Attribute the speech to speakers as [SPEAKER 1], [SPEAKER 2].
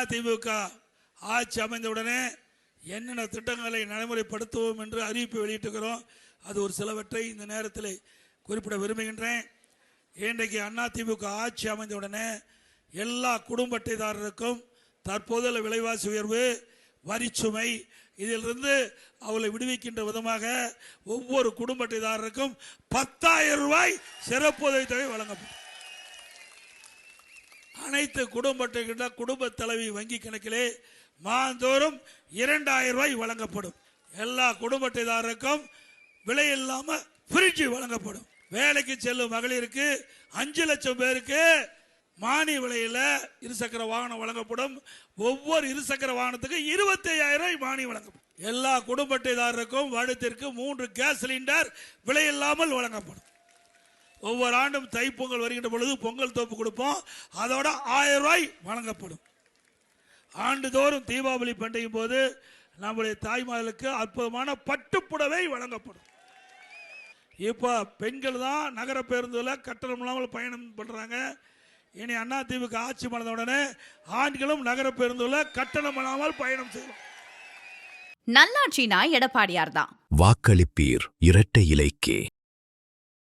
[SPEAKER 1] அதிமுக ஆட்சி அமைந்தவுடனே என்னென்ன திட்டங்களை நடைமுறைப்படுத்துவோம் என்று அறிவிப்பு வெளியிட்டிருக்கிறோம். அது ஒரு சிலவற்றை இந்த நேரத்தில் குறிப்பிட விரும்புகின்றேன். இன்றைக்கு அதிமுக ஆட்சி அமைந்தவுடனே எல்லா குடும்ப அட்டைதாரருக்கும் தற்போதுள்ள விலைவாசி உயர்வு, வரிச்சுமை, இதிலிருந்து அவளை விடுவிக்கின்ற விதமாக ஒவ்வொரு குடும்ப அட்டைதாரருக்கும் 10,000 ரூபாய் சிறப்பு உதவித்தொகை வழங்கப்படும். அனைத்து குடும்ப அட்டைகின்ற குடும்ப தலைவி வங்கி கணக்கிலே மாதந்தோறும் 2,000 ரூபாய் வழங்கப்படும். எல்லா குடும்ப அட்டைதாரருக்கும் விலை இல்லாம பிரிட்ஜ் வழங்கப்படும். வேலைக்கு செல்லும் மகளிருக்கு 5 லட்சம் பேருக்கு மானிய விலையில இருசக்கர வாகனம் வழங்கப்படும். ஒவ்வொரு இருசக்கர வாகனத்துக்கு 25,000 ரூபாய் மானியம் வழங்கப்படும். எல்லா குடும்ப அட்டைதாரருக்கும் வருடத்திற்கு 3 கேஸ் சிலிண்டர் விலை இல்லாமல் வழங்கப்படும். ஒவ்வொரு ஆண்டும் தைப்பொங்கல் வருகின்ற பொழுது பொங்கல் தோப்பு கொடுப்போம், அதோட 1000 ரூபாய் வழங்கப்படும். ஆண்டுதோறும் தீபாவளி பண்டிகை போது நம்முடைய தாய்மார்களுக்கு அற்புதமான பட்டுப்புடவை வழங்கப்படும். இப்போ பெண்கள் தான் நகர பேருந்துல கட்டணம் இல்லாமல் பயணம் பண்றாங்க. இனி அதிமுக ஆட்சி மலர்ந்தவுடனே ஆண்களும் நகர பேருந்துல கட்டணம் இல்லாமல் பயணம் செய்யலாம்.
[SPEAKER 2] நல்லாட்சினா எடப்பாடியார் தான்.
[SPEAKER 3] வாக்களிப்பீர் இரட்டை இலைக்கே.